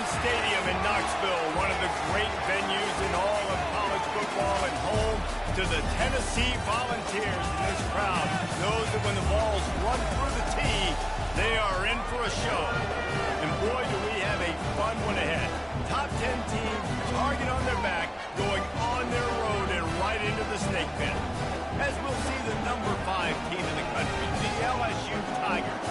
Stadium in Knoxville, one of the great venues in all of college football and home to the Tennessee Volunteers. And this crowd knows that when the balls run through the tee, they are in for a show. And boy, do we have a fun one ahead. Top 10 team, target on their back, going on their road and right into the snake pit. As we'll see the number 5 team in the country, the LSU Tigers,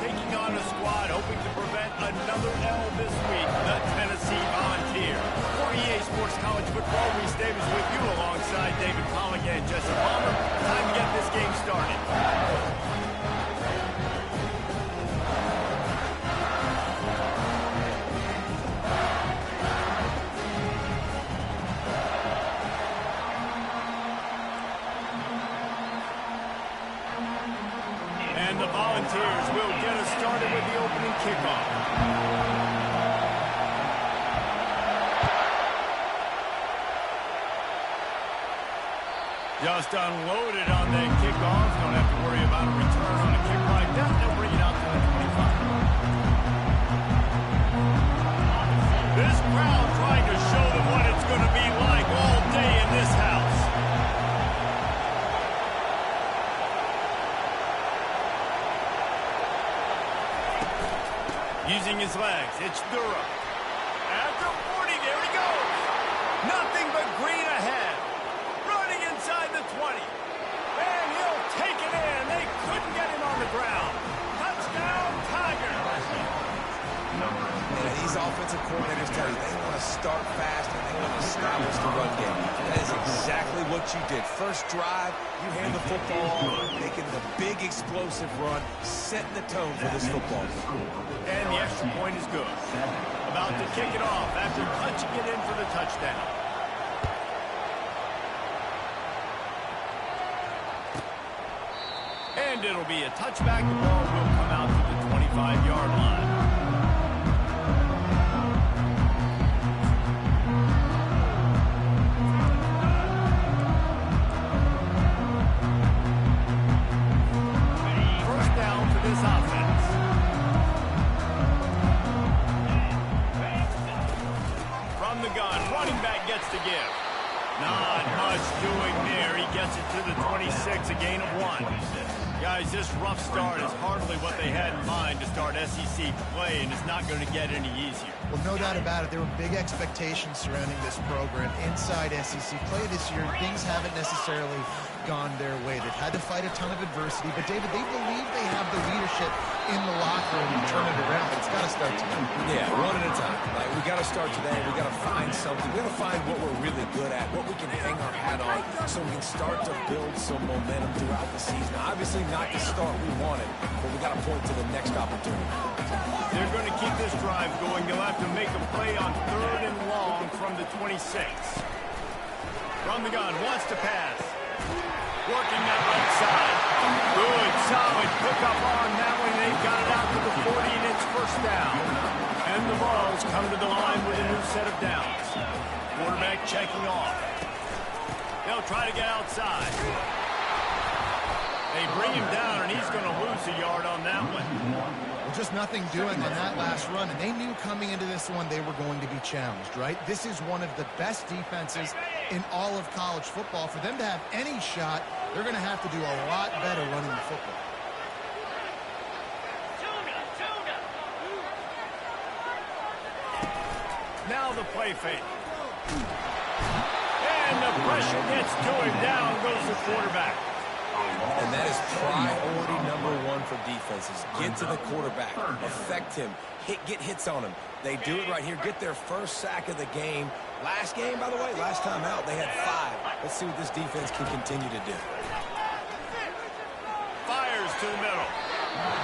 taking on a squad hoping to prevent another L this week, the Tennessee Volunteers. For EA Sports College Football, Reese Davis with you alongside David Pollack and Jesse Palmer. Time to get this game started. And the Volunteers will get us started with the opening kickoff. Just unloaded on that kickoff. Don't have to worry about a return on a kick like that. They'll bring it out to the 25. This crowd trying to show them what it's going to be like all day in this house. Using his legs, it's Durham. After 40, there he goes. Nothing but green ahead. Running inside the 20. And he'll take it in. They couldn't get him on the ground. Touchdown, Tigers. Yeah, these offensive coordinators tell you they want to start fast and they want to establish the run game. That is exactly what you did. First drive, you hand the football off, making the big explosive run, setting the tone for this football game. And the extra point is good. About to kick it off after punching it in for the touchdown. And it'll be a touchback. The ball will come out to the 25-yard line. First down for this offense. From the gun, running back gets the give. Not much doing there. He gets it to the 26, a gain of 1. Guys, this rough start is hardly what they had in mind to start SEC play, and it's not going to get any easier. Well, no doubt about it. There were big expectations surrounding this program inside SEC play this year. Things haven't necessarily gone their way. They've had to fight a ton of adversity, but David, they believe they have the leadership in the locker room to turn it around, but it's got to start today. Yeah, one at a time. Like, we got to start today. We got to find something. We got to find what we're really good at, what we can hang our hat on, so we can start to build some momentum throughout the season. Obviously, not the start we wanted, but we got to point to the next opportunity. They're going to keep this drive going. They'll have to make a play on 3rd and long from the 26. From the gun, wants to pass. Working that right side. Good, solid pickup on that one. They've got it out to the 40, and it's first down. And the balls come to the line with a new set of downs. Quarterback checking off. They'll try to get outside. They bring him down, and he's going to lose a yard on that one. Well, just nothing doing on that last run, and they knew coming into this one they were going to be challenged, right? This is one of the best defenses in all of college football. For them to have any shot, they're going to have to do a lot better running the football. Now the play fake. And the pressure gets to him. Down goes the quarterback. And that is priority number 1 for defenses. Get to the quarterback. Affect him. Get hits on him. They do it right here. Get their first sack of the game. Last game, by the way, last time out, they had 5. Let's see what this defense can continue to do. Fires to the middle.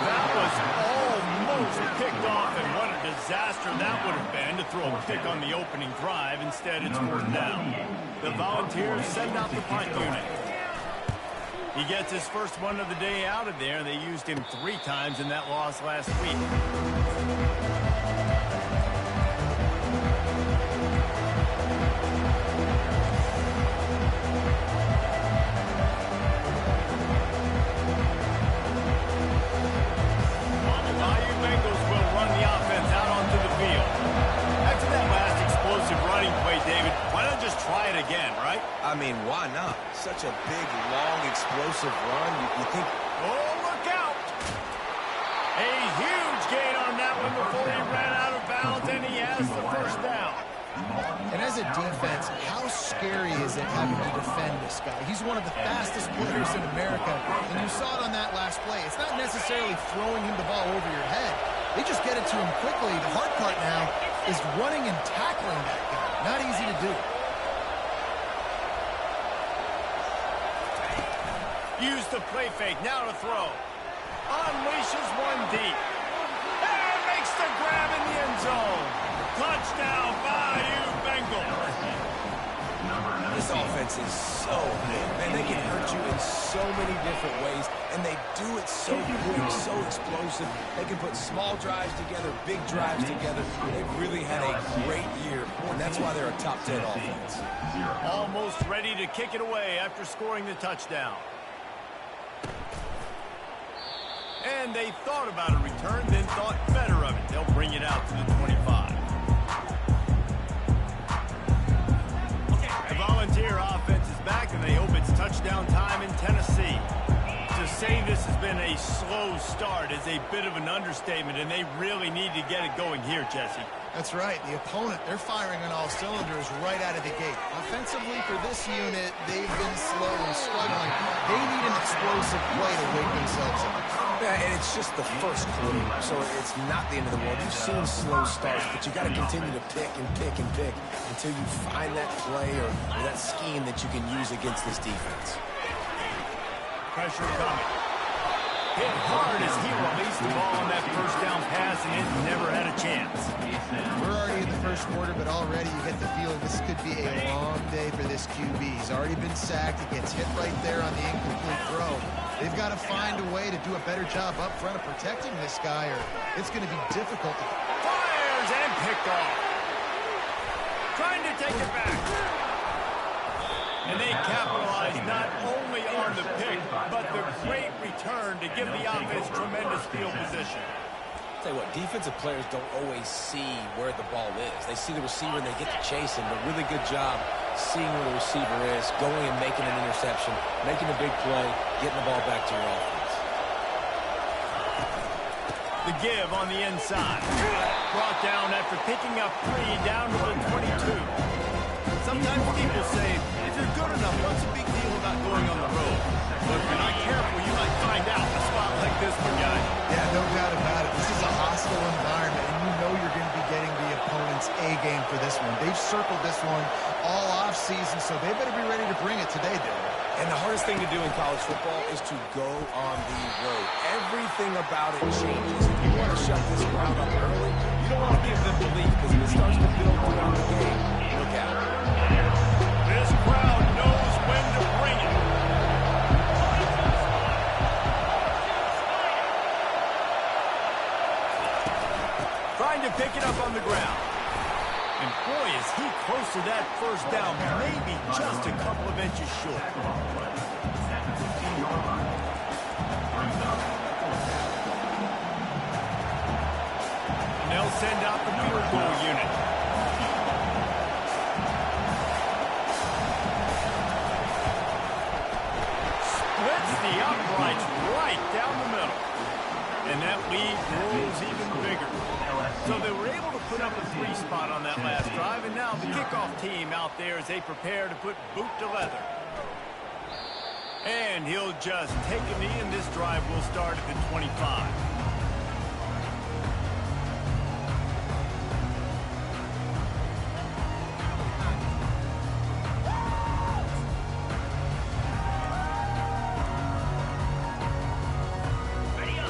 That was almost picked off, and what a disaster that would have been to throw a pick on the opening drive. Instead, it's 4th down. The Volunteers send out the punt unit. He gets his first one of the day out of there. They used him 3 times in that loss last week. Bengals will run the offense out onto the field. I mean, why not? Such a big, long, explosive run. You think... Oh, look out! A huge gain on that one before he ran out of bounds, and he has the first down. And as a defense, how scary is it having to defend this guy? He's one of the fastest players in America, and you saw it on that last play. It's not necessarily throwing him the ball over your head. They just get it to him quickly. The hard part now is running and tackling that guy. Not easy to do. Use the play fake, now to throw. Unleashes one deep. And makes the grab in the end zone. Touchdown, Bayou Bengals. This offense is so good, man. They can hurt you in so many different ways, and they do it so quick, so explosive. They can put small drives together, big drives together. They've really had a great year, and that's why they're a top 10 offense. Almost ready to kick it away after scoring the touchdown. And they thought about a return, then thought better of it. They'll bring it out to the 25. The Volunteer offense is back, and they hope it's touchdown time in Tennessee. To say this has been a slow start is a bit of an understatement, and they really need to get it going here, Jesse. That's right. The opponent, they're firing on all cylinders right out of the gate. Offensively, for this unit, they've been slow and struggling. They need an explosive play to wake themselves up. Yeah, and it's just the first quarter, so it's not the end of the world. You've seen slow starts, but you got to continue to pick and pick and pick until you find that play or that scheme that you can use against this defense. Pressure coming. Hit hard as he released the ball on that first down pass, and it never had a chance. We're already in the first quarter, but already you get the feeling this could be a long day for this QB. He's already been sacked. He gets hit right there on the incomplete throw. They've got to find a way to do a better job up front of protecting this guy, or it's going to be difficult. Fires and picked off. Trying to take it back. And they capitalize not only on the pick, but the great return to give the offense tremendous field position. Tell you what, defensive players don't always see where the ball is. They see the receiver and they get to chase him, but really good job seeing where the receiver is, going and making an interception, making a big play, getting the ball back to your offense. The give on the inside. Brought down after picking up 3 down to the 22. Sometimes people say, if you're good enough, what's the big deal about going on the road? But if you're not careful, you might find out in a spot like this one, guy. Yeah, no doubt about it. This is a hostile environment, and you know you're going to be getting the opponent's A game for this one. They've circled this one all off season, so they better be ready to bring it today, Dylan. And the hardest thing to do in college football is to go on the road. Everything about it changes. If you want to shut this crowd up early, you don't want to give them belief, because if it starts to build throughout the game, look out. This crowd knows when to bring it. Trying to pick it up on the ground. And boy, is he close to that first down, maybe just a couple of inches short. And they'll send out the field goal unit. Splits the uprights right down the middle. And that lead grows even bigger. So they were able to put up a 3 spot on that last drive, and now the kickoff team out there as they prepare to put boot to leather. And he'll just take a knee, and this drive will start at the 25.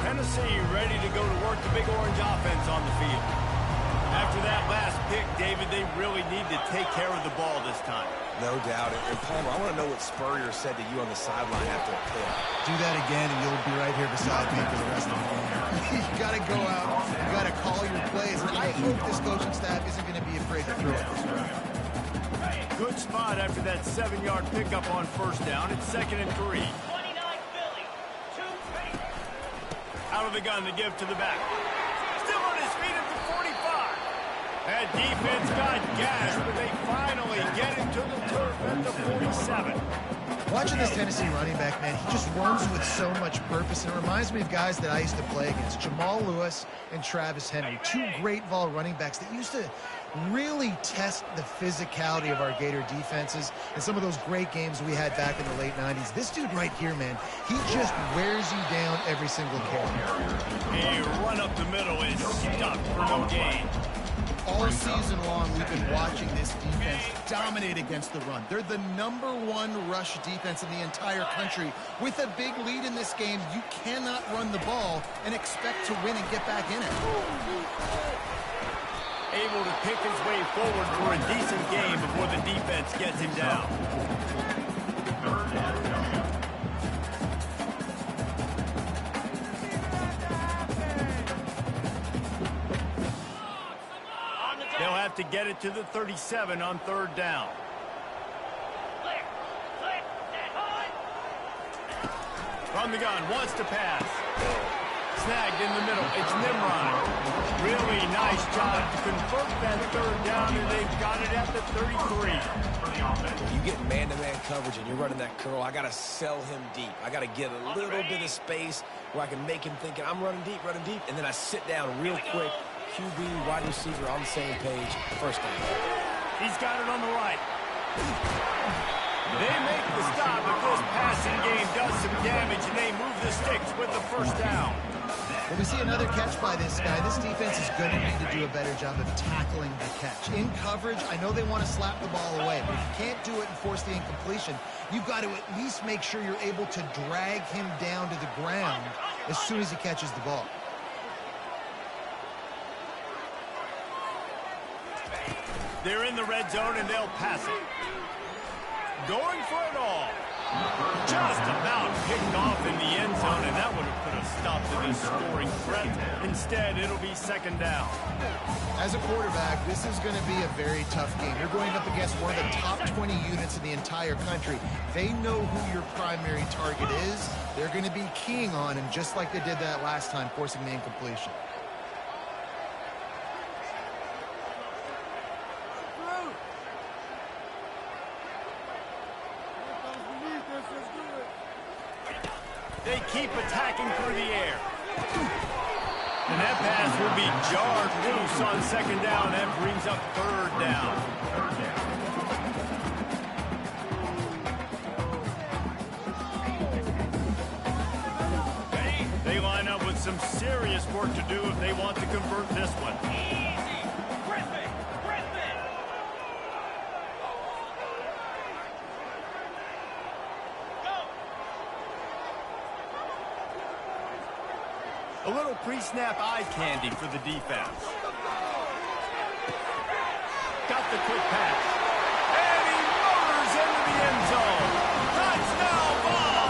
Tennessee ready to go to work the big orange offense on the field. After that last pick, David, they really need to take care of the ball this time. No doubt. And Palmer, I want to know what Spurrier said to you on the sideline after a pick. Do that again, and you'll be right here beside me for the rest of the game. You got to go out. You got to call your plays. And I hope this coaching staff isn't going to be afraid to throw it this round. Good spot after that 7-yard pickup on first down. It's 2nd and 3. Out of the gun, the give to the back. Still on his feet at the 45. That defense got gashed, but they finally get him to the turf at the 47. Watching this Tennessee running back, man, he just runs with so much purpose, and it reminds me of guys that I used to play against, Jamal Lewis and Travis Henry, two great Vol running backs that used to really test the physicality of our Gator defenses and some of those great games we had back in the late 90s. This dude right here, man, he just wears you down every single carry. A run up the middle is stuck for no gain. All season long, we've been watching this defense dominate against the run. They're the #1 rush defense in the entire country. With a big lead in this game, you cannot run the ball and expect to win and get back in it. Able to pick his way forward for a decent game before the defense gets him down. They'll have to get it to the 37 on 3rd down. From the gun, wants to pass. Snagged in the middle. It's Nimrod. Really nice job to convert that 3rd down, and they've got it at the 33. When you get man-to-man coverage and you're running that curl, I got to sell him deep. I got to get a little bit of space where I can make him think I'm running deep, and then I sit down real quick. QB, wide receiver on the same page. 1st down. He's got it on the right. They make the stop, but this passing game does some damage, and they move the sticks with the 1st down. When we see another catch by this guy, this defense is going to need to do a better job of tackling the catch. In coverage, I know they want to slap the ball away, but if you can't do it and force the incompletion, you've got to at least make sure you're able to drag him down to the ground as soon as he catches the ball. They're in the red zone, and they'll pass it. Going for it all. Just about picked off in the end zone, and that would have put a stop to this scoring threat. Instead, it'll be 2nd down. As a quarterback, this is going to be a very tough game. You're going up against one of the top 20 units in the entire country. They know who your primary target is. They're going to be keying on him, just like they did that last time, forcing the incompletion. They keep attacking through the air. And that pass will be jarred loose on 2nd down. That brings up 3rd down. They line up with some serious work to do if they want to convert this one. A little pre-snap eye candy for the defense. Got the quick pass. And he motors into the end zone. Touchdown ball!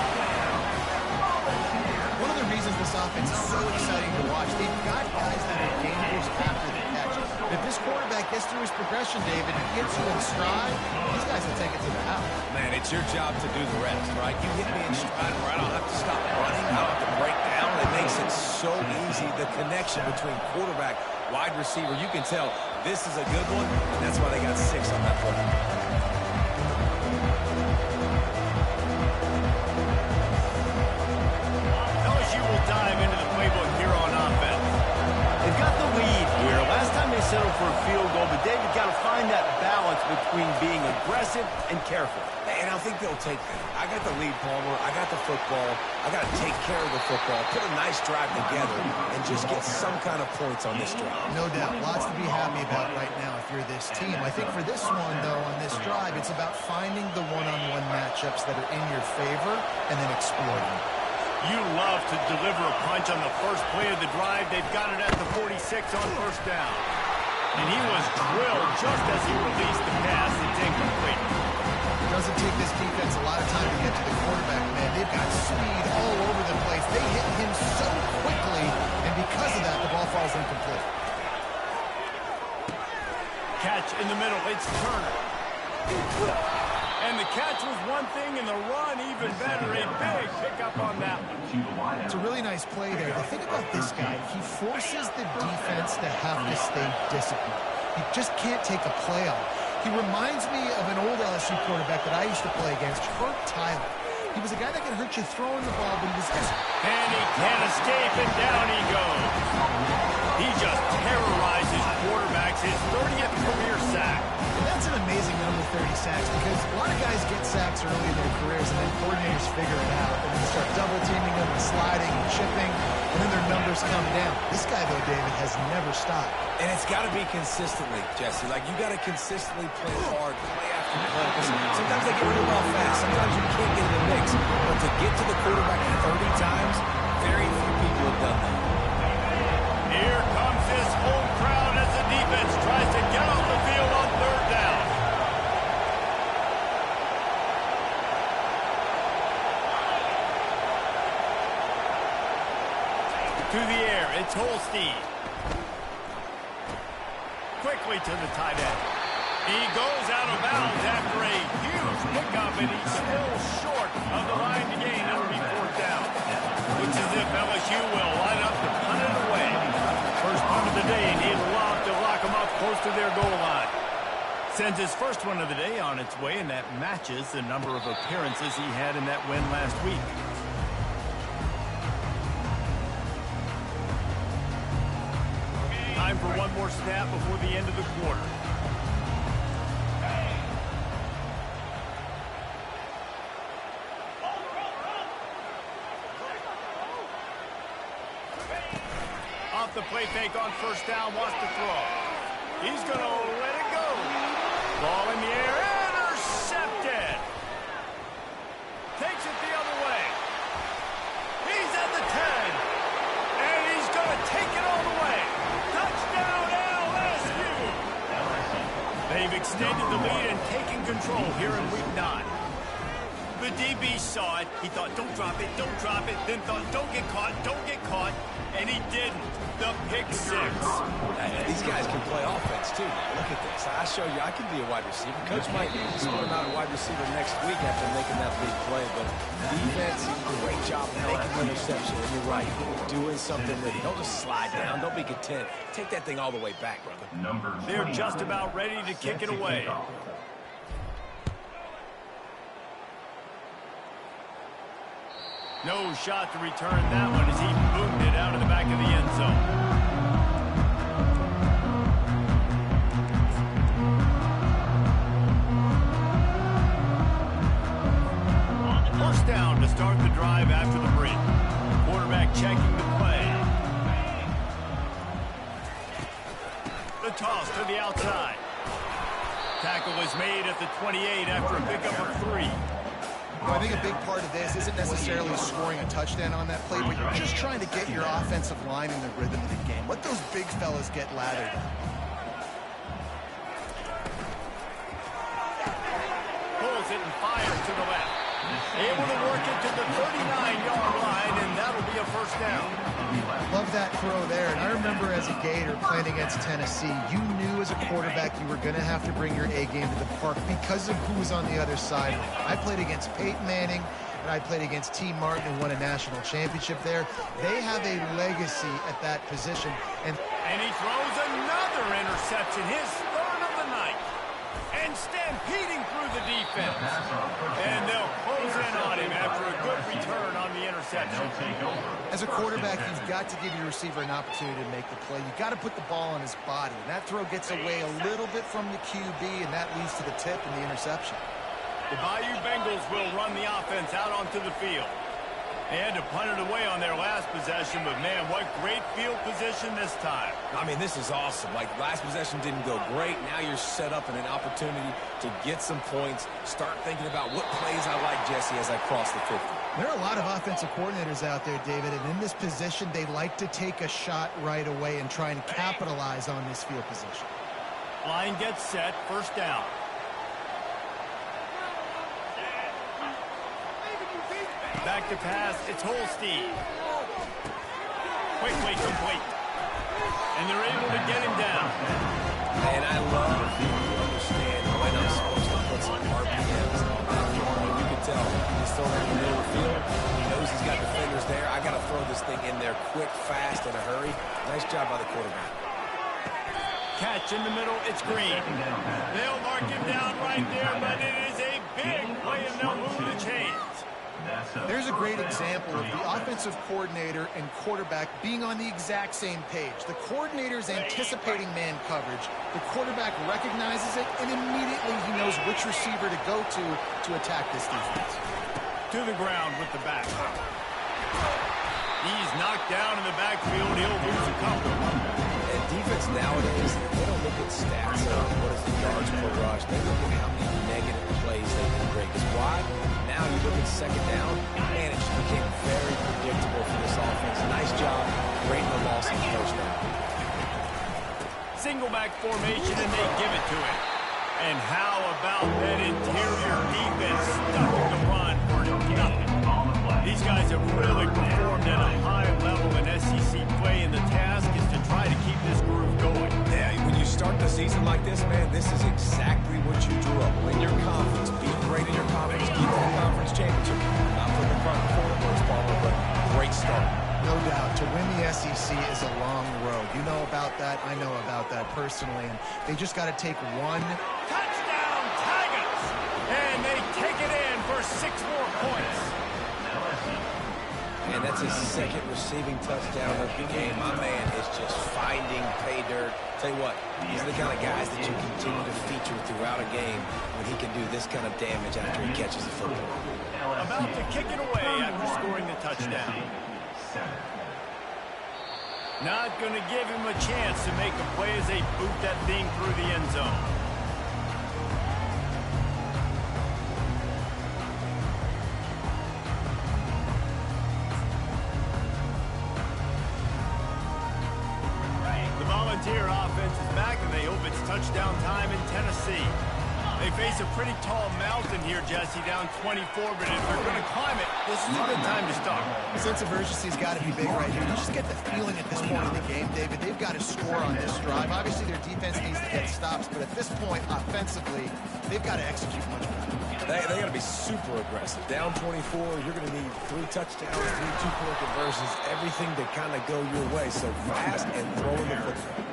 One of the reasons this offense is so exciting to watch, they've got guys that are dangerous after the catch. If this quarterback gets through his progression, David, and gets you in stride, these guys will take it to the house. Man, it's your job to do the rest, right? You hit me in stride where I don't have to stop running. I don't have to break down. It makes it so easy. The connection between quarterback, wide receiver, you can tell this is a good one, and that's why they got 6 on that play. LSU will dive into the playbook here on offense. They've got the lead here. Last time they settled for a field goal, but David got to find that balance between being aggressive and careful. And I think they'll take that. I got the lead, Palmer. I got the football. I got to take care of the football, put a nice drive together, and just get some kind of points on this drive. No doubt. Lots to be happy about right now if you're this team. I think for this one, though, on this drive, it's about finding the one-on-one matchups that are in your favor and then exploiting. You love to deliver a punch on the first play of the drive. They've got it at the 46 on 1st down. And he was drilled just as he released the pass. It's incomplete. It doesn't take this defense a lot of time to get to the quarterback, man. They've got speed all over the place. They hit him so quickly, and because of that, the ball falls incomplete. Catch in the middle. It's Turner. And the catch was one thing, and the run even better. A big pickup on that one. It's a really nice play there. The thing about this guy, he forces the defense to have to stay disciplined. you just can't take a play on. He reminds me of an old LSU quarterback that I used to play against, Kurt Tyler. He was a guy that could hurt you throwing the ball, but he was just... And he can't escape, and down he goes. He just terrorizes quarterbacks, his 30th career sack. And that's an amazing number, 30 sacks, because a lot of guys get sacks early in their careers, and then coordinators figure it out, and they start double-teaming them and sliding and chipping, and then their numbers come down. This guy, though, David, has never stopped. And it's got to be consistently, Jesse. Like, you got to consistently play hard, play after play. Sometimes they get rid of the ball fast. Sometimes you can't get in the mix. But to get to the quarterback 30 times, very few people have done that. Here comes this home crowd as the defense tries to get off the field on third down. To the air, it's Holstein. Quickly to the tight end. He goes out of bounds after a huge pickup, and he's still short of the line to gain. It'll be fourth down. Looks as if LSU will line up to punt it away. First punt of the day, and he'd love to lock them up close to their goal line. Sends his first one of the day on its way, and that matches the number of appearances he had in that win last week. Time for one more snap before the end of the quarter. Off the play fake on first down, wants to throw. He's going to let it go. Ball in the air, intercepted. Takes it the other way. He's at the 10. And he's going to take it all the way. Touchdown LSU. They've extended the lead and taken control here in week 9. The DB saw it. He thought, don't drop it, don't drop it. Then thought, don't get caught, don't get caught. And he didn't. The pick 6. These guys can play offense, too. Look at this. I show you I can be a wide receiver. Coach might sort him out a wide receiver next week after making that big play. But defense, great job making the interception. And you're right, doing something with it. Don't just slide down. Don't be content. Take that thing all the way back, brother. They're just about ready to kick it away. No shot to return that one as he boomed it out of the back of the end zone. First down to start the drive after the break. Quarterback checking the play. The toss to the outside. Tackle was made at the 28 after a pickup of 3. I think a big part of this isn't necessarily scoring a touchdown on that play, but you're just trying to get your offensive line in the rhythm of the game. Let those big fellas get lathered. Pulls it and fires to the left. Able to work it to the 39-yard line, and that'll be a first down. Love that throw there. And I remember as a Gator playing against Tennessee, you knew as a quarterback you were going to have to bring your A game to the park because of who was on the other side. I played against Peyton Manning, and I played against T. Martin, who won a national championship there. They have a legacy at that position. And he throws another interception, his third of the night. And stampeding through the defense. And they'll close in on him after a good return on the interception. As a quarterback, you've got to give your receiver an opportunity to make the play. You've got to put the ball on his body. And that throw gets away a little bit from the QB, and that leads to the tip and the interception. The Bayou Bengals will run the offense out onto the field. They had to punt it away on their last possession, but man, what great field position this time. I mean, this is awesome. Like, last possession didn't go great. Now you're set up in an opportunity to get some points. Start thinking about what plays I like, Jesse, as I cross the 50. There are a lot of offensive coordinators out there, David, and in this position, they like to take a shot right away and try and capitalize on this field position. Line gets set, first down. Back to pass, it's Holstein. Quickly complete. And they're able to get him down. And I love people who understand when I'm supposed to put some RPMs and all that. You can tell he's throwing in the middle of the field. He knows he's got defenders there. I got to throw this thing in there quick, fast, in a hurry. Nice job by the quarterback. catch in the middle. It's Green. They'll mark him down right there, but it is a big play, and they'll move the chains. There's a great example of the offensive coordinator and quarterback being on the exact same page. The coordinator's anticipating man coverage. The quarterback recognizes it, and immediately he knows which receiver to go to attack this defense. To the ground with the back. He's knocked down in the backfield. He'll lose a couple. And defense nowadays, they don't look at stats on what is the yards per rush. They look at how many negative plays they can break. Because why? Now you look at second down, man, it just became very predictable for this offense. Nice job breaking the loss in first down. Single back formation, and they give it to him. And how about that interior defense stuck in the run for nothing? These guys have really performed at a high level in SEC play, and the task is to try to keep this groove going. Yeah, when you start the season like this, man, this is exactly what you drew up. Win your conference, be great in your conference, keep the conference championship. Not from the front quarter, but great start. No doubt. To win the SEC is a long road. You know about that. I know about that personally. And they just got to take one. Touchdown, Tigers! And they take it in for 6 more points. And that's his second receiving touchdown of the game. My man is just finding pay dirt. Tell you what, these are the kind of guys that you continue to feature throughout a game when he can do this kind of damage after he catches the football. About to kick it away after scoring the touchdown. Not going to give him a chance to make a play as they boot that thing through the end zone. The Volunteer offense is back, and they hope it's touchdown time in Tennessee. They face a pretty tall mountain here, Jesse, down 24, but if they're going to climb it, this is a good time to start. The sense of urgency's got to be big right here. You just get the feeling at this point in the game, David, they've got to score on this drive. Obviously, their defense needs to get stops, but at this point, offensively, they've got to execute much better. They got to be super aggressive. Down 24, you're going to need 3 touchdowns, 3 two-point conversions, everything to kind of go your way. So fast and throwing the football.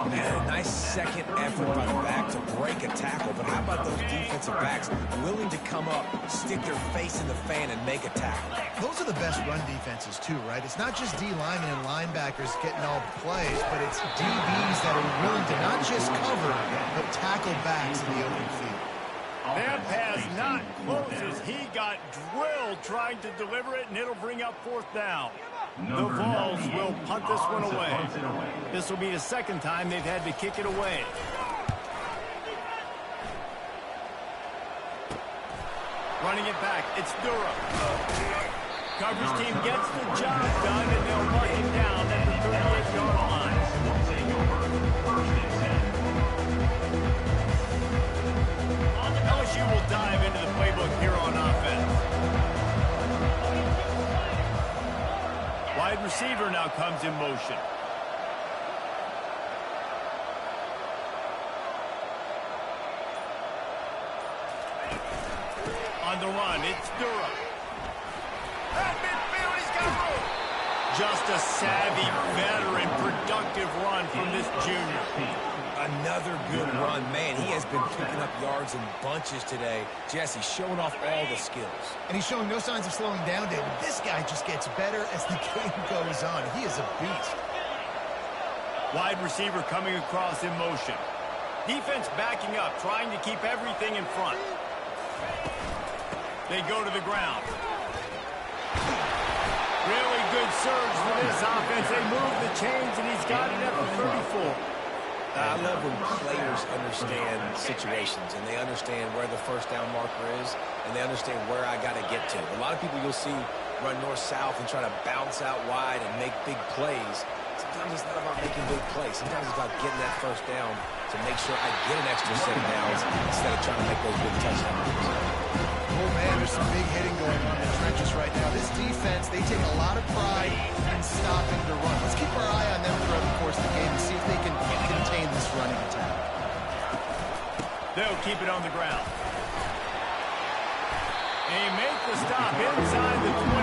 Man, nice second effort by the back to break a tackle. But how about those defensive backs willing to come up, stick their face in the fan, and make a tackle? Those are the best run defenses, too, right? It's not just D linemen and linebackers getting all the plays, but it's DBs that are willing to not just cover, but tackle backs in the open field. That pass not close as he got drilled trying to deliver it, and it'll bring up 4th down. The Vols will punt this one away. This will be the second time they've had to kick it away. Running it back, it's Durham. Coverage team gets the job done, and they'll mark it down at the 38-yard line. LSU will dive into the playbook here on offense. Wide receiver now comes in motion. On the run, it's Durham. At midfield, he's got room. Just a savvy, veteran, productive run from this junior. Another good run. Man, he has been picking up yards in bunches today. Jesse showing off all the skills. And he's showing no signs of slowing down, David. This guy just gets better as the game goes on. He is a beast. Wide receiver coming across in motion. Defense backing up, trying to keep everything in front. They go to the ground. Really good surge for this offense. They move the chains, and he's got it at the 34. I love when players understand situations and they understand where the first down marker is and they understand where I got to get to. A lot of people you'll see run north-south and try to bounce out wide and make big plays. Sometimes it's not about making big plays. Sometimes it's about getting that first down to make sure I get an extra set of downs instead of trying to make those big touchdowns. Oh, man, there's some big hitting going on in the trenches right now. This defense, they take a lot of pride in stopping the run. Let's keep our eye on them throughout the course of the game and see if they can contain this running attack. They'll keep it on the ground. They make the stop inside the 25,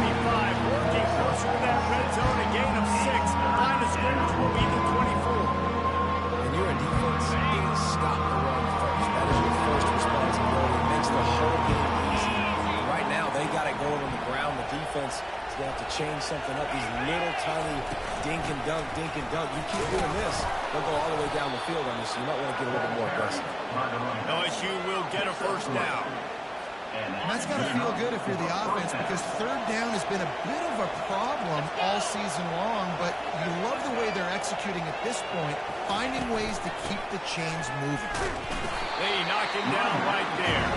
working closer to that red zone, a gain of 6. Line of scrimmage will be the 24. And you're a defense something up. These little tiny dink and dunk, dink and dunk. You keep doing this, they'll go all the way down the field on you, so you might want to get a little bit more aggressive. LSU will get a first down. And that's got to feel good if you're the offense, because third down has been a bit of a problem all season long, but you love the way they're executing at this point, finding ways to keep the chains moving. They knock him down right there.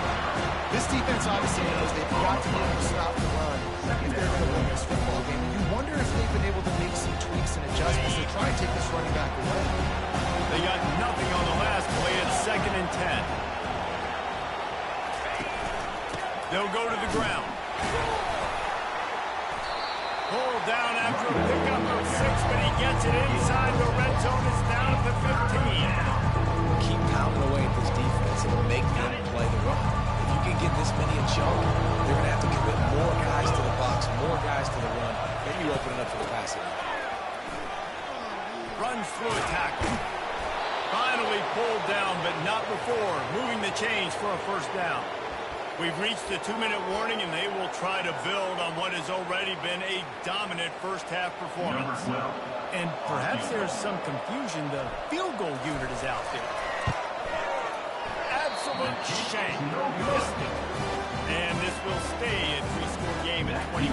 This defense obviously knows they've got to be able to stop the run if they're going to win this football game. And you wonder if they've been able to make some tweaks and adjustments to try and take this running back away. They got nothing on the last play. It's 2nd and 10. They'll go to the ground. Pulled down after a pickup of 6, but he gets it inside the red zone. It's down at the 15. Keep pounding away at this defense and make them play the run. If you can get this many a chunk, they're going to have to commit more guys to the box, more guys to the run. Then you open it up for the passing. Runs through a tackle. Finally pulled down, but not before moving the chains for a first down. We've reached the 2-minute warning, and they will try to build on what has already been a dominant first-half performance. And perhaps there's some confusion. The field goal unit is out there. Absolute shame. Missed it. And this will stay a 3-score game at 24.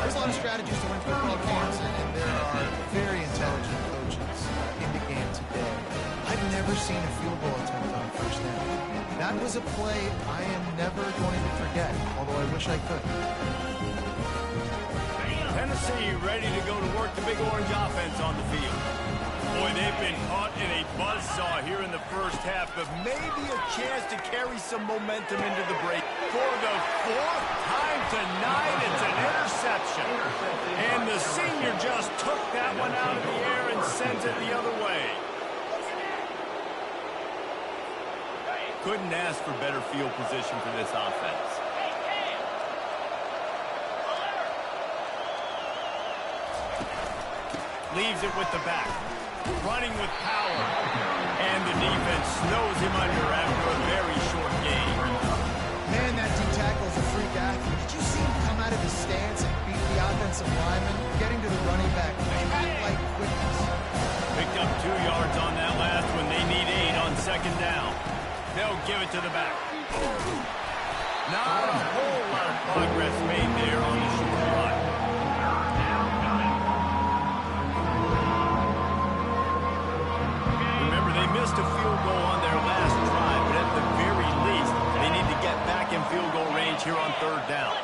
There's a lot of strategies to win football games, and there are very intelligent coaches in the game today. I've never seen a field goal attempt on first down. That was a play I am never going to forget, although I wish I could. Tennessee ready to go to work the Big Orange offense on the field. Boy, they've been caught in a buzzsaw here in the first half, but maybe a chance to carry some momentum into the break. For the 4th time tonight, it's an interception. And the senior just took that one out of the air and sends it the other way. Couldn't ask for better field position for this offense. Leaves it with the back. Running with power. And the defense snows him under after a very short game. Man, that D-tackle's a freak athlete. Did you see him come out of his stance and beat the offensive lineman? Getting to the running back like quickness. Picked up 2 yards on that last one. They need 8 on 2nd down. They'll give it to the back. Not a whole lot of progress made there on the short run. Remember, they missed a field goal on their last drive, but at the very least, they need to get back in field goal range here on 3rd down.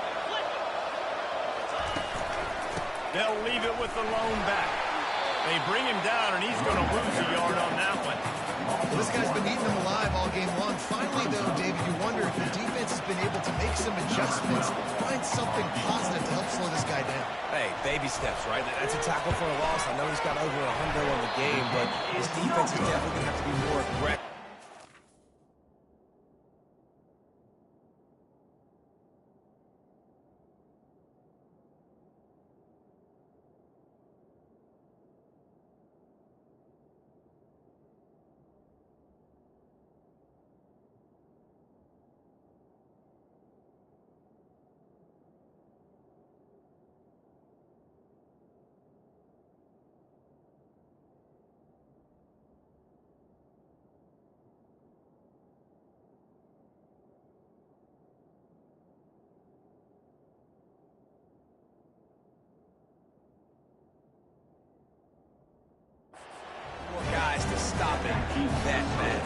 They'll leave it with the lone back. They bring him down, and he's going to lose a yard on that one. Well, this guy's been eating them alive all game long. Finally, though, David, you wonder if the defense has been able to make some adjustments, find something positive to help slow this guy down. Hey, baby steps, right? That's a tackle for a loss. I know he's got over 100 on the game, but his defense is definitely going to have to be more aggressive. Guys to stop it. Keep that bad.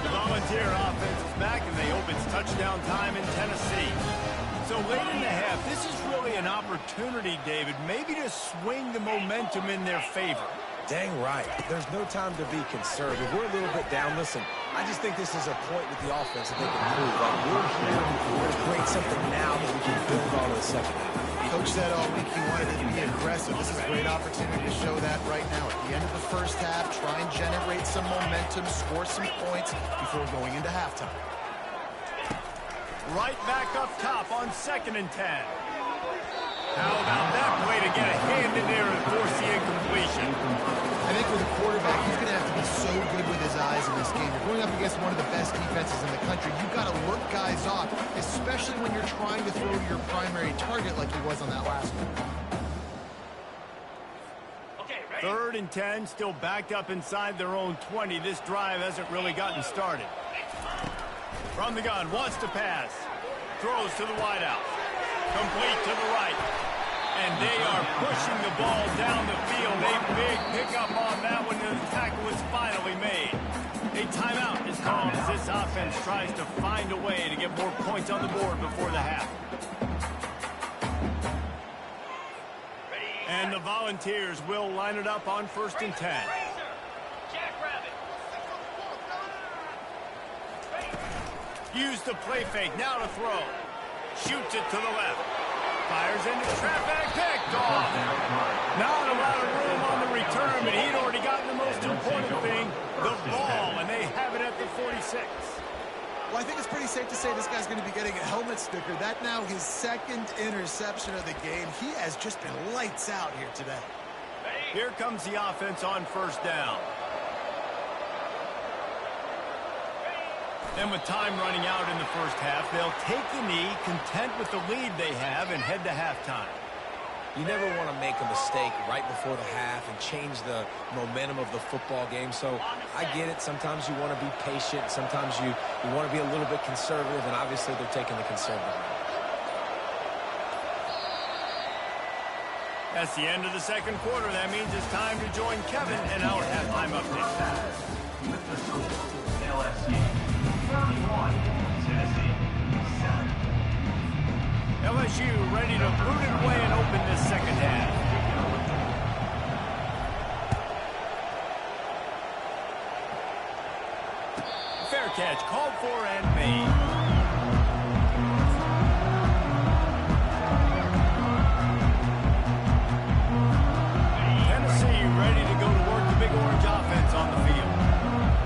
The Volunteer offense is back, and they hope it's touchdown time in Tennessee. So late in the half, this is really an opportunity, David, maybe to swing the momentum in their favor. Dang right. There's no time to be conservative. We're a little bit down. Listen, I just think this is a point with the offense that they can prove. Like, we're here to create something now that we can build on in the second half. Coach said all week he wanted to be aggressive. This is a great opportunity to show that right now. At the end of the first half, try and generate some momentum, score some points before going into halftime. Right back up top on 2nd and 10. How about that play to get a hand in there and force the incompletion? I think with a quarterback, he's going to have to be so really good with his eyes in this game. You're going up against one of the best defenses in the country. You've got to look guys off, especially when you're trying to throw to your primary target like he was on that last one. 3rd and 10, still backed up inside their own 20. This drive hasn't really gotten started. From the gun, wants to pass. Throws to the wideout. Complete to the right. And they are pushing the ball down the field. A big pickup on that one, and the tackle is finally made. A timeout is called as this offense tries to find a way to get more points on the board before the half. And the Volunteers will line it up on 1st and 10. Use the play fake, now to throw. Shoots it to the left. Fires into traffic, picked off. Not a lot of room on the return, but he'd already gotten the most important thing, the ball, and they have it at the 46. Well, I think it's pretty safe to say this guy's going to be getting a helmet sticker. That now his 2nd interception of the game. He has just been lights out here today. Here comes the offense on 1st down. And with time running out in the 1st half, they'll take the knee, content with the lead they have, and head to halftime. You never want to make a mistake right before the half and change the momentum of the football game. So I get it. Sometimes you want to be patient. Sometimes you want to be a little bit conservative, and obviously they're taking the conservative route. That's the end of the 2nd quarter. That means it's time to join Kevin in our halftime update. LSU ready to boot it away and open this 2nd half. Fair catch called for and made. Tennessee ready to go to work the Big Orange offense on the field.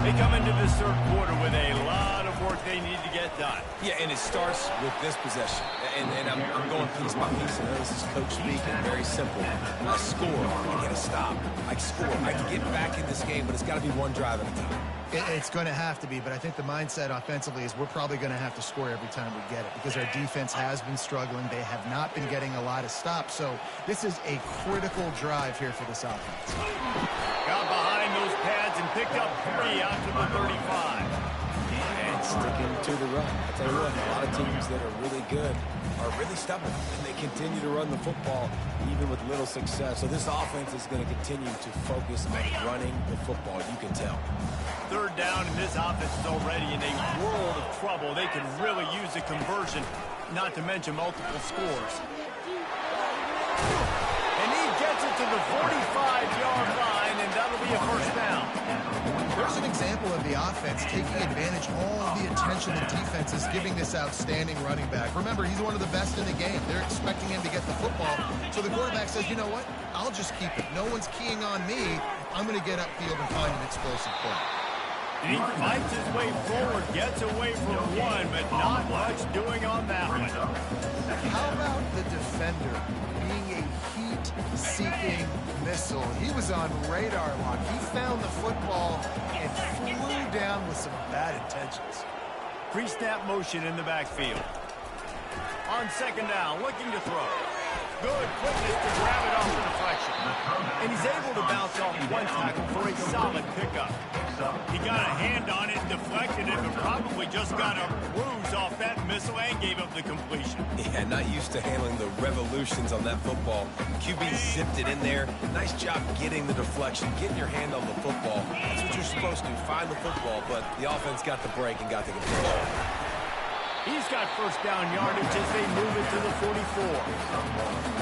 They come into this 3rd quarter with a lot of work they need to get done. Yeah, and it starts with this possession. And I'm going piece by piece. I know this is coach speaking, very simple. I score, I get a stop. I score, I can get back in this game, but it's got to be one drive at a time. It's going to have to be, but I think the mindset offensively is we're probably going to have to score every time we get it because our defense has been struggling. They have not been getting a lot of stops, so this is a critical drive here for this offense. Got behind those pads and picked up 3 out to the 35. And sticking to the run. I tell you what, a lot of teams that are really good are really stubborn, and they continue to run the football even with little success. So this offense is going to continue to focus on running the football, you can tell. 3rd down, and this offense is already in a world of trouble. They can really use a conversion, not to mention multiple scores. And he gets it to the 45-yard line, and that'll be a 1st down. There's an example of the offense taking advantage of all the attention the defense is giving this outstanding running back. Remember, he's one of the best in the game. They're expecting him to get the football. So the quarterback says, you know what? I'll just keep it. No one's keying on me. I'm going to get upfield and find an explosive play. And he fights his way forward, gets away from one, but not much doing on that one. How about the defender being a heat-seeking missile? He was on radar lock. He found the football and flew down with some bad intentions. Pre-snap motion in the backfield. On 2nd down, looking to throw. Good quickness to grab it off the deflection. And he's able to bounce off one tackle for a solid pickup. He got a hand on it, deflected it, but probably just got a bruise off that missile and gave up the completion. Yeah, not used to handling the revolutions on that football. QB zipped it in there. Nice job getting the deflection, getting your hand on the football. That's what you're supposed to, find the football, but the offense got the break and got the completion. He's got 1st down yardage as they move it to the 44.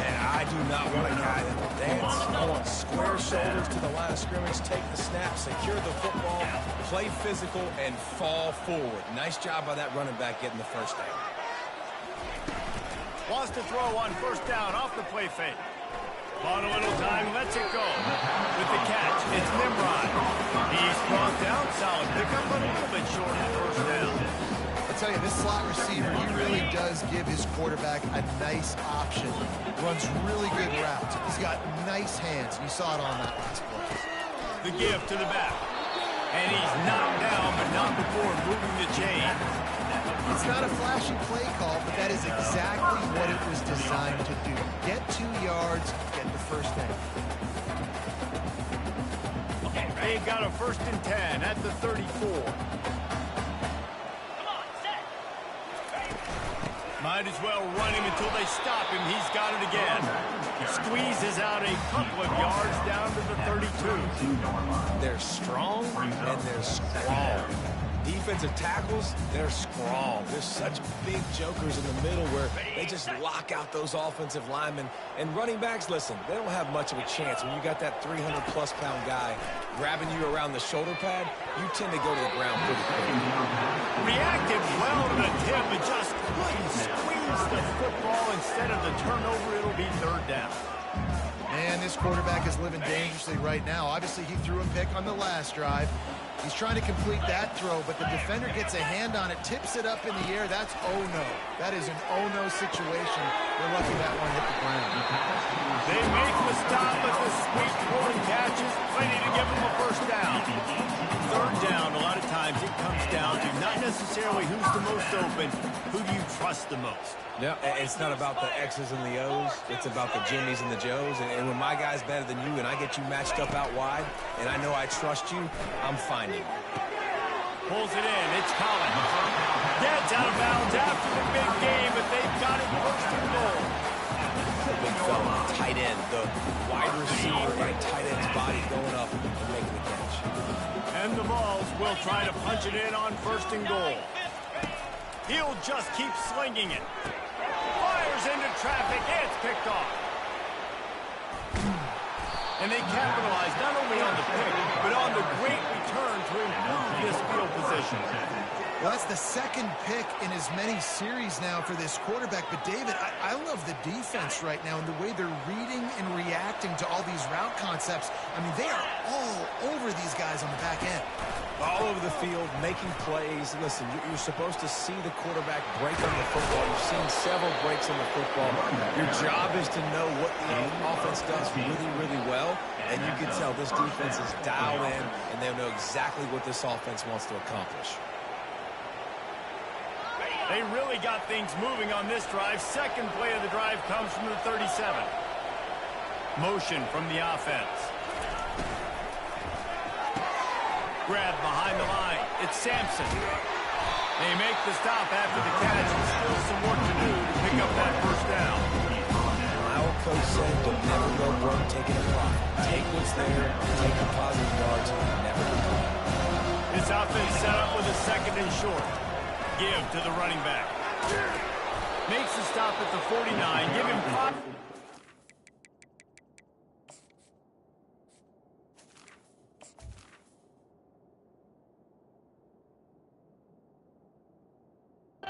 And I do not want a guy that will dance. I want square shoulders to the line of scrimmage, take the snap, secure the football, play physical, and fall forward. Nice job by that running back getting the 1st down. Wants to throw on 1st down off the play fake. On a little time, lets it go. With the catch, it's Nimrod. He's brought down, solid pickup, but a little bit short of 1st down. I tell you, this slot receiver, he really does give his quarterback a nice option. Runs really good routes. He's got nice hands. You saw it on that last play. The give to the back. And he's knocked down, but not before moving the chain. It's not a flashy play call, but that is exactly what it was designed to do. Get 2 yards, get the first down. They've got a 1st and 10 at the 34. Might as well run him until they stop him. He's got it again. He squeezes out a couple of yards down to the 32. They're strong and they're strong. Defensive tackles, they're strong. There's such big jokers in the middle where they just lock out those offensive linemen. And running backs, listen, they don't have much of a chance. When you got that 300-plus pound guy grabbing you around the shoulder pad, you tend to go to the ground pretty quick. Reacted well to the tip, but just couldn't squeeze the football. Instead of the turnover, it'll be 3rd down. Man, this quarterback is living dangerously right now. Obviously, he threw a pick on the last drive. He's trying to complete that throw, but the defender gets a hand on it, tips it up in the air. That's oh-no. That is an oh-no situation. We're lucky that one hit the ground. They make the stop, but the sweet rolling catches plenty to give them a 1st down. 3rd down, a lot of times it comes down to not necessarily who's the most open, who do you trust the most. Yeah, it's not about the X's and the O's. It's about the Jimmies and the Joes. And when my guy's better than you and I get you matched up out wide and I know I trust you, I'm finding you. Pulls it in. It's Collins. Gets out of bounds after the big game, but they've got it 1st and goal. The big fella, tight end, the wide receiver and tight end's body going up and making the catch. And the Vols will try to punch it in on 1st and goal. He'll just keep slinging it. Fires into traffic. It's picked off. And they capitalize not only on the pick, but on the great return to improve this field position. Well, that's the 2nd pick in as many series now for this quarterback. But, David, I love the defense right now and the way they're reading and reacting to all these route concepts. I mean, they are all over these guys on the back end. All over the field, making plays. Listen, you're supposed to see the quarterback break on the football. You've seen several breaks on the football. Your job is to know what the offense does really, really well. And you can tell this defense is dialed in, and they know exactly what this offense wants to accomplish. They really got things moving on this drive. 2nd play of the drive comes from the 37. Motion from the offense. Grab behind the line. It's Sampson. They make the stop after the catch. And still some work to do to pick up that 1st down. Our coach said, don't never go broke taking a profit. Take what's there, take the positive yards, never complain. This offense set up with a 2nd and short. Give to the running back. Makes the stop at the 49. Give him 5.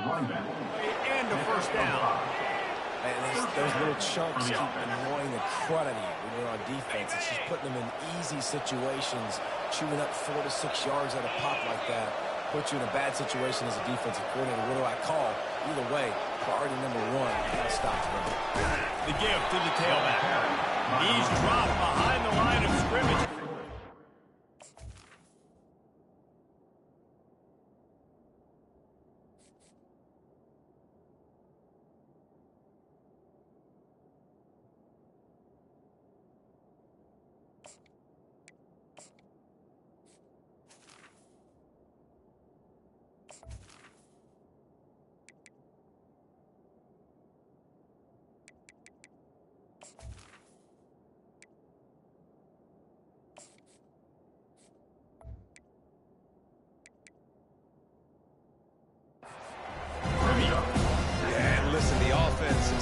And a 1st down. And those little chunks keep annoying the crud out of you when you're on defense. It's just putting them in easy situations, chewing up 4 to 6 yards at a pop like that. Put you in a bad situation as a defensive coordinator. What do I call? Either way, priority number 1, you got to stop the run. The give to the tailback. He's dropped behind the line of scrimmage.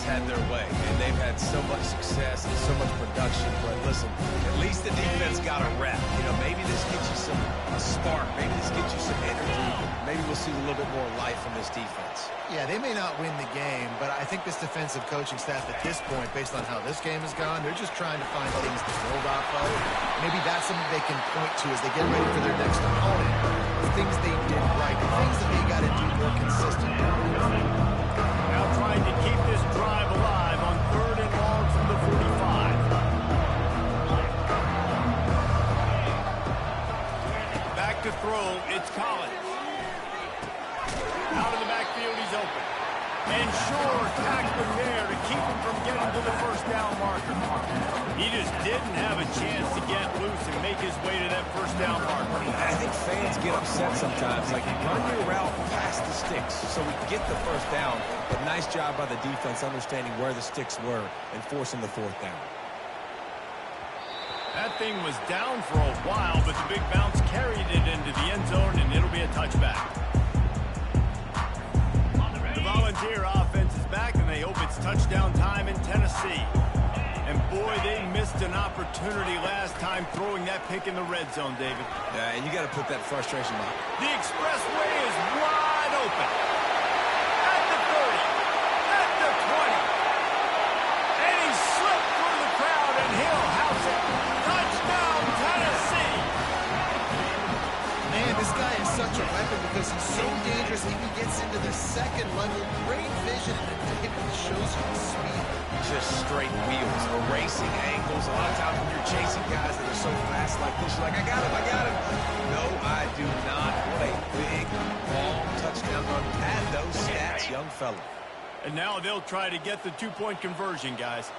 had their way, and they've had so much success and so much production. But listen, at least the defense got a rep. You know, maybe this gets you a spark. Maybe this gets you some energy. Maybe we'll see a little bit more life from this defense. Yeah, they may not win the game, but I think this defensive coaching staff at this point, based on how this game has gone, they're just trying to find things to build off of. Maybe that's something they can point to as they get ready for their next opponent. The things they did right, the things that they got to do more consistently. Now trying to keep this drive alive on 3rd and long from the 45. Back to throw, it's Collins. Out of the backfield, he's open. And sure, tackling there to keep him from getting to the first down marker. He just didn't have a chance to get loose and make his way to that first down marker. I think fans get upset sometimes. Like, run your route past the sticks so we get the first down. But nice job by the defense understanding where the sticks were and forcing the fourth down. That thing was down for a while, but the big bounce carried it into the end zone, and it'll be a touchback. The Volunteer offense is back, and they hope it's touchdown time in Tennessee. And boy, they missed an opportunity last time throwing that pick in the red zone, David. Yeah, and you got to put that frustration on. The expressway is wide open. At the 30, at the 20. And he slipped through the crowd, and he'll house it. Touchdown, Tennessee! Man, this guy is such a weapon because he's so dangerous. He gets into the second level. Great vision, and it shows you the speed. Just straight wheels, erasing angles. A lot of times when you're chasing guys that are so fast like this, you're like, I got him, I got him. No, I do not. What a big, long touchdown run. Add those stats, young fella. And now they'll try to get the two-point conversion, guys.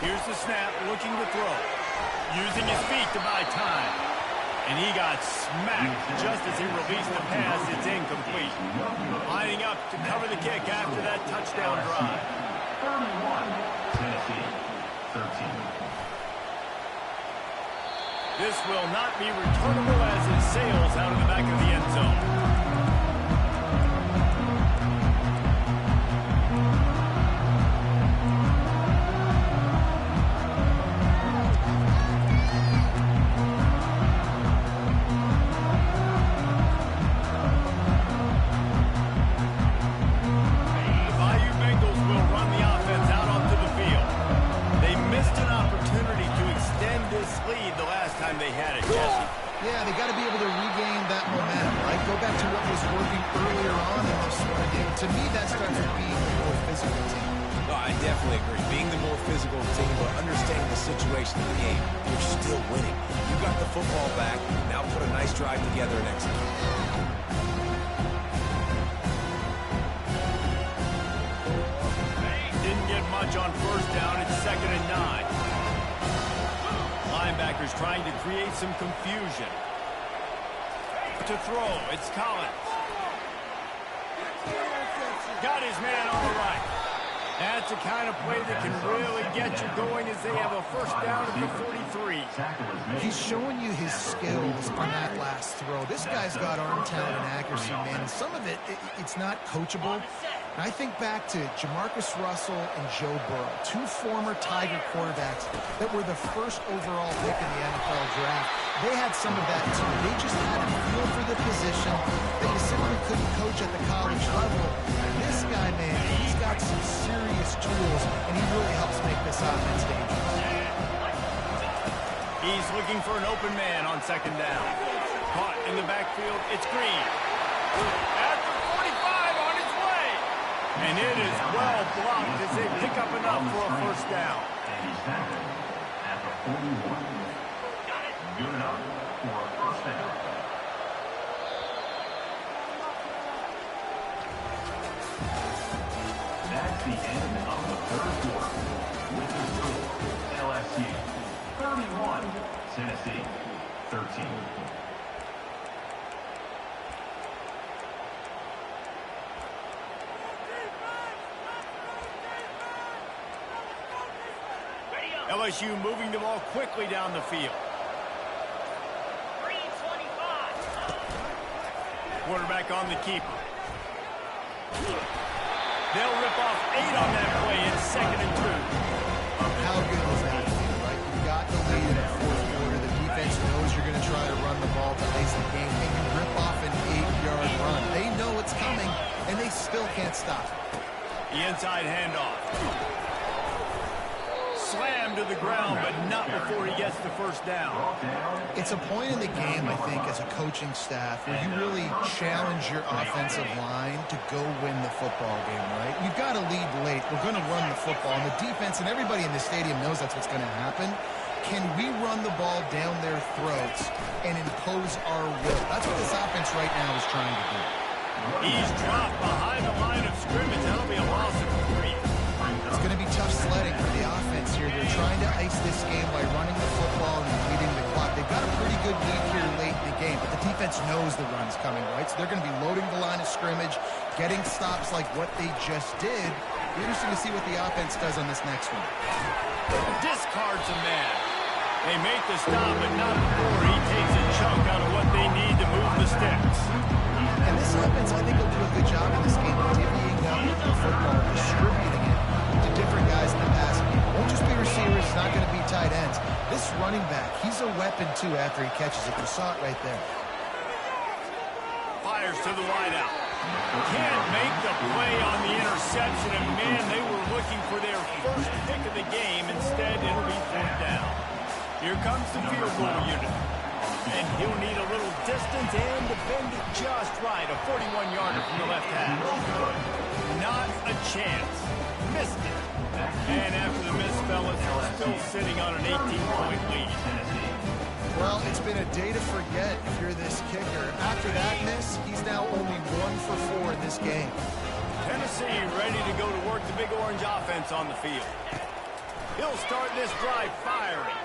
Here's the snap, looking to throw. Using his feet to buy time. And he got smacked just as he released the pass. It's incomplete. Lining up to cover the kick after that touchdown drive. 31, Tennessee, 13. This will not be returnable as it sails out of the back of the end zone. They had it, Jesse. Yeah, they got to be able to regain that momentum, right? Go back to what was working earlier on in this one. And to me, that starts with being the more physical team. No, I definitely agree. Being the more physical team, but understanding the situation of the game, you're still winning. You got the football back. Now put a nice drive together and execute. Didn't get much on first down. It's 2nd and 9. Linebackers trying to create some confusion. To throw, it's Collins. Got his man on the right. That's the kind of play that can really get you going as they have a first down at the 43. He's showing you his skills on that last throw. This guy's got arm talent and accuracy, man. And some of it's not coachable. I think back to Jamarcus Russell and Joe Burrow, two former Tiger quarterbacks that were the first overall pick in the NFL draft. They had some of that too. They just had a feel for the position that you simply couldn't coach at the college level. This guy, man, he's got some serious tools, and he really helps make this offense dangerous. He's looking for an open man on 2nd down. Caught in the backfield, it's Green. At the 45 on his way. And it is well blocked as they pick up enough for a first down. And he's tackled at the 41. Good enough for a first down. That's the end of the third quarter. With the score, LSU 31, Tennessee 13. LSU moving the ball quickly down the field. 3:25. Quarterback on the keeper. They'll rip off 8 on that play. It's 2nd and 2. How good is that, right? You've got the lead in the fourth quarter. The defense knows you're going to try to run the ball to ice the game, and you rip off an 8-yard run. They know it's coming, and they still can't stop it. The inside handoff. Slammed to the ground, but not before he gets the first down. It's a point in the game, I think, as a coaching staff, where you really challenge your offensive line to go win the football game, right? You've got to lead late. We're going to run the football. And the defense and everybody in the stadium knows that's what's going to happen. can we run the ball down their throats and impose our will? That's what this offense right now is trying to do. He's dropped behind the line of scrimmage. That'll be a loss of 3. It's going to be tough sledding for the offense here. They're trying to ice this game by running the football and leading the clock. They've got a pretty good lead here late in the game, but the defense knows the run's coming, right? So they're going to be loading the line of scrimmage, getting stops like what they just did. It'll be interesting to see what the offense does on this next one. Discards a man. They make the stop, but not before he takes a chunk out of what they need to move the sticks. And this offense, I think, will do a good job in this game of divvying up the football, distributing it to different guys in the passing game. It won't just be receivers. It's not going to be tight ends. This running back, he's a weapon, too, after he catches it. You saw it right there. Fires to the wideout. Can't make the play on the interception, and man, they were looking for their first pick of the game. Instead, it'll be 4th down. Here comes the field goal unit. And he'll need a little distance and defend it just right. A 41-yarder from the left hash. Not a chance. Missed it. And after the miss, fellas, still sitting on an 18-point lead. Well, it's been a day to forget if you're this kicker. After that miss, he's now only 1 for 4 in this game. Tennessee ready to go to work the Big Orange offense on the field. He'll start this drive firing.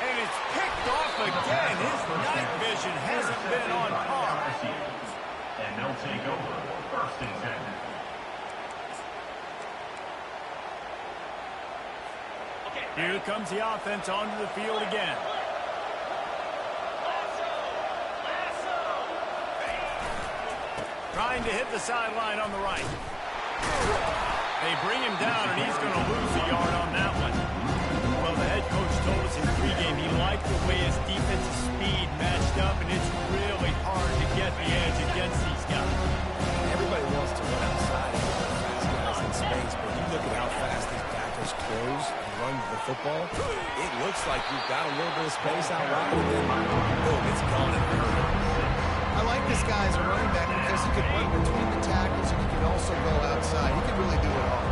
And it's picked off again. His night vision hasn't been on par. And they'll take over 1st and 10. Here comes the offense onto the field again. Trying to hit the sideline on the right. They bring him down, and he's going to lose a yard on that one. Well, the head coach told us in pregame he liked the way his defensive speed matched up, and it's really hard to get the edge against these guys. Everybody wants to run outside and get fast guys in space, but you look at how fast these backers close and run the football. It looks like you've got a little bit of space out wide, and then boom, it's gone in a hurry. I like this guy as a running back because he can run between the tackles and he can also go outside. He can really do it all.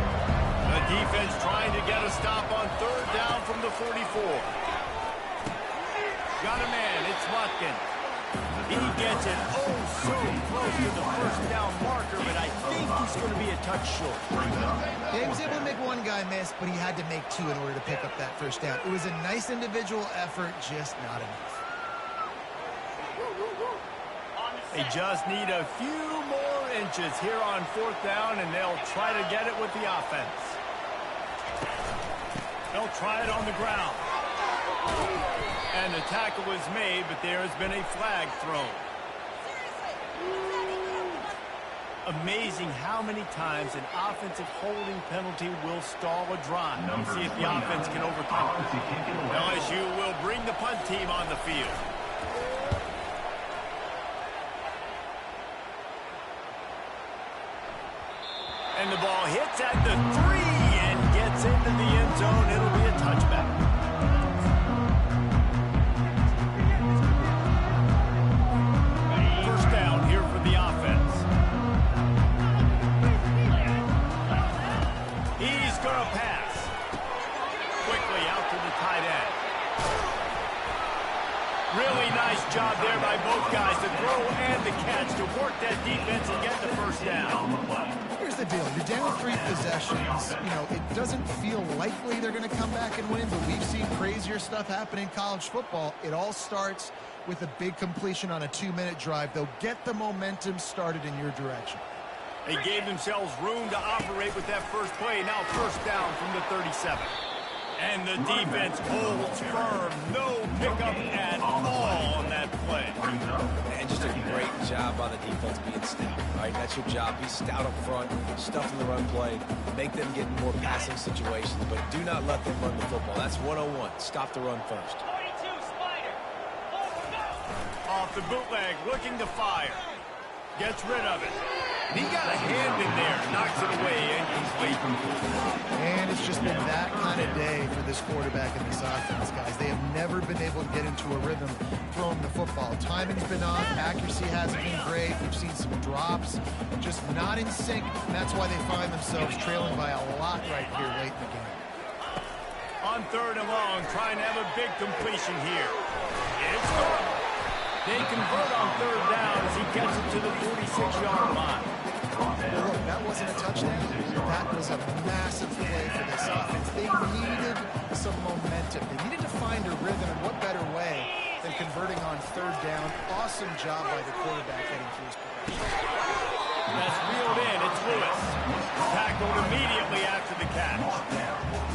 The defense trying to get a stop on 3rd down from the 44. Got a man. It's Watkins. He gets it so close to the 1st down marker, but I think he's going to be a touch short. Yeah, he was able to make one guy miss, but he had to make 2 in order to pick up that 1st down. It was a nice individual effort, just not enough. They just need a few more inches here on 4th down, and they'll try to get it with the offense. They'll try it on the ground. And the tackle was made, but there has been a flag thrown. Amazing how many times an offensive holding penalty will stall a drive. Let's see if the offense can overcome it. LSU will bring the punt team on the field. And the ball hits at the 3 and gets into the end zone. It'll be a touchback. First down here for the offense. He's going to pass. Quickly out to the tight end. Really nice job there by both guys to throw and the catch to work that defense and get the 1st down. Here's the deal. You're down 3 possessions. You know, it doesn't feel likely they're going to come back and win, but we've seen crazier stuff happen in college football. It all starts with a big completion on a 2-minute drive. They'll get the momentum started in your direction. They gave themselves room to operate with that first play. Now 1st down from the 37. And the defense holds firm. No pickup at all on that play. And just a great job by the defense being stout, right? That's your job. Be stout up front, stuff in the run play, make them get in more passing situations, but do not let them run the football. That's 101. Stop the run first. Off the bootleg, looking to fire. Gets rid of it. He got a hand in there, knocks it away, incomplete. And it's just been that kind of day for this quarterback and this offense, guys. They have never been able to get into a rhythm throwing the football. Timing's been off, accuracy hasn't been great. We've seen some drops, just not in sync, and that's why they find themselves trailing by a lot right here late in the game. On 3rd and long, trying to have a big completion here. It's good. They convert on 3rd down as he gets it to the 46-yard line. Well, look, that wasn't a touchdown. That was a massive play for this offense. They needed some momentum. They needed to find a rhythm, and what better way than converting on 3rd down. Awesome job by the quarterback getting through his progression. That's reeled in. It's Lewis. Tackled immediately after the catch.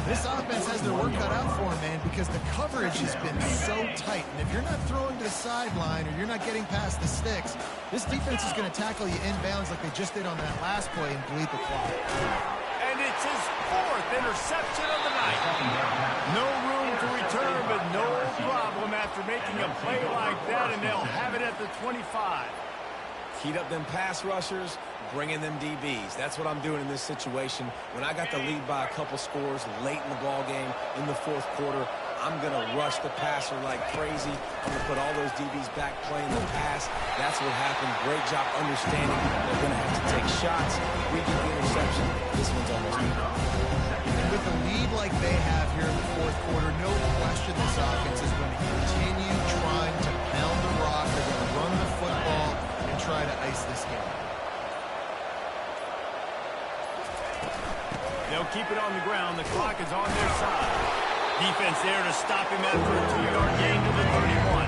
This offense has their work cut out for them, man, because the coverage has been so tight. And if you're not throwing to the sideline or you're not getting past the sticks, this defense is going to tackle you inbounds like they just did on that last play and bleed the clock. And it's his 4th interception of the night. No room to return, but no problem after making a play like that, and they'll have it at the 25. Heat up them pass rushers, bring in them DBs. That's what I'm doing in this situation. When I got the lead by a couple scores late in the ball game in the 4th quarter, I'm going to rush the passer like crazy. I'm going to put all those DBs back playing the pass. That's what happened. Great job understanding they're going to have to take shots. We get the interception. This one's almost over. With a lead like they have here in the 4th quarter, no question this offense is going to continue trying to pound the rock. They're going to run the football and try to ice this game. They'll keep it on the ground. The clock is on their side. Defense there to stop him after a 2-yard gain to the 31.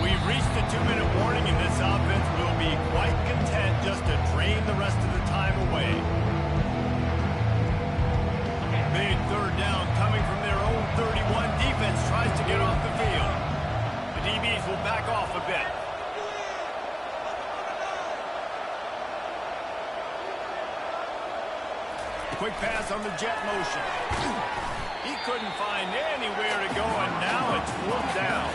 We've reached the 2-minute warning, and this offense will be quite content just to drain the rest of the time away. Big 3rd down coming from their own 31. Defense tries to get off the field. The DBs will back off a bit. Quick pass on the jet motion. He couldn't find anywhere to go, and now it's 4th down.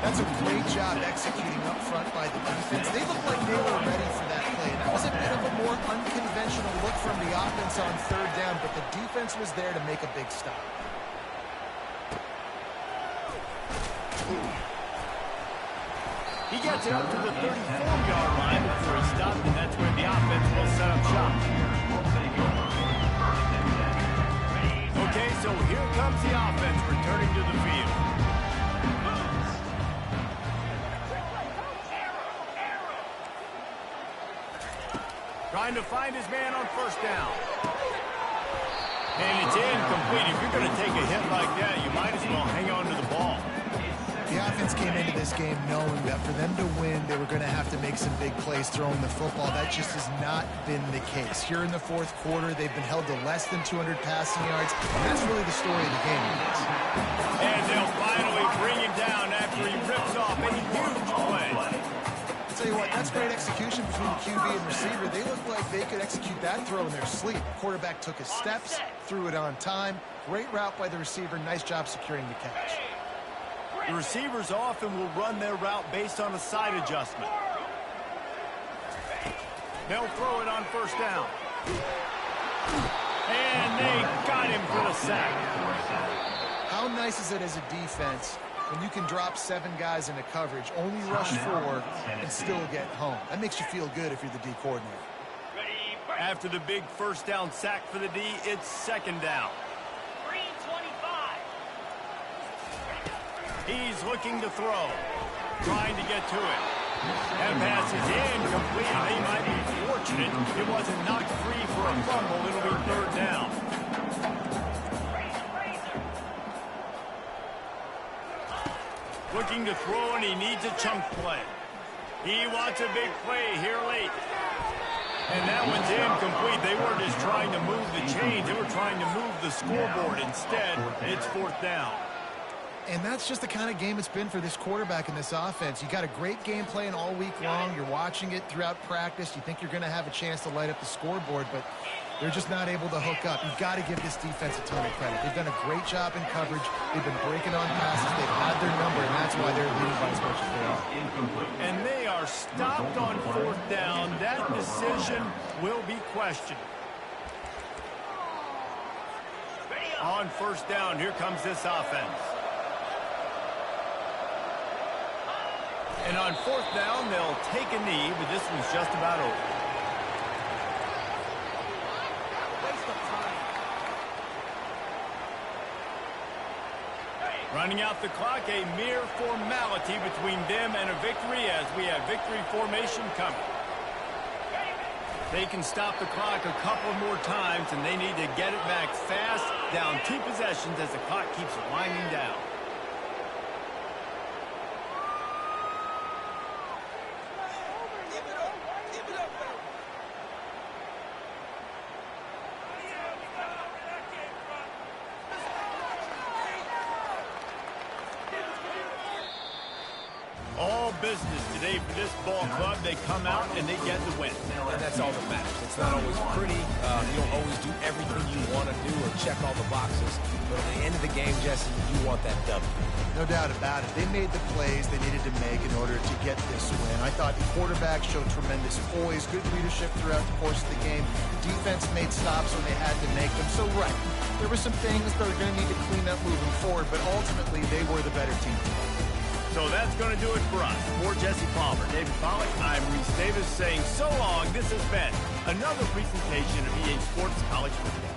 That's a great job executing up front by the defense. They looked like they were ready for that play. That was a bit of a more unconventional look from the offense on 3rd down, but the defense was there to make a big stop. He gets it up to the 34-yard line before he stopped, and that's where the offense will set up shop. Okay, so here comes the offense returning to the field. Trying to find his man on 1st down. And it's incomplete. If you're going to take a hit like that, you might as well hang on to the ball. The offense came into this game knowing that for them to win, they were going to have to make some big plays throwing the football. That just has not been the case. Here in the 4th quarter, they've been held to less than 200 passing yards, and that's really the story of the game. And they'll finally bring him down after he rips off a huge play. I'll tell you what, that's great execution between the QB and receiver. They looked like they could execute that throw in their sleep. The quarterback took his steps, threw it on time. Great route by the receiver. Nice job securing the catch. The receivers often will run their route based on a side adjustment. They'll throw it on 1st down. And they got him for the sack. How nice is it as a defense when you can drop 7 guys into coverage, only rush 4, and still get home? That makes you feel good if you're the D coordinator. After the big 1st down sack for the D, it's 2nd down. He's looking to throw, trying to get to it. That pass is incomplete. They might be fortunate it wasn't knocked free for a fumble. It'll be 3rd down. Looking to throw, and he needs a chunk play. He wants a big play here late. And that one's incomplete. They weren't just trying to move the chains. They were trying to move the scoreboard. Instead, it's 4th down. And that's just the kind of game it's been for this quarterback in this offense. You got a great game plan all week long. You're watching it throughout practice. You think you're going to have a chance to light up the scoreboard, but they're just not able to hook up. You've got to give this defense a ton of credit. They've done a great job in coverage. They've been breaking on passes. They've had their number, and that's why they're leading by as much as they are. And they are stopped on 4th down. That decision will be questioned. On 1st down, here comes this offense. And on 4th down, they'll take a knee, but this one's just about over. Running out the clock, a mere formality between them and a victory as we have victory formation coming. They can stop the clock a couple more times, and they need to get it back fast, down 2 possessions as the clock keeps winding down. All business today for this ball club. They come out and they get the win. And that's all that matters. It's not always pretty. You don't always do everything you want to do or check all the boxes. But at the end of the game, Jesse, you want that W. No doubt about it. They made the plays they needed to make in order to get this win. I thought the quarterback showed tremendous poise, good leadership throughout the course of the game. Defense made stops when they had to make them. So, right, there were some things that are going to need to clean up moving forward, but ultimately they were the better team. So that's going to do it for us. For Jesse Palmer, David Pollack, I'm Reese Davis saying so long. This has been another presentation of EA Sports College Football.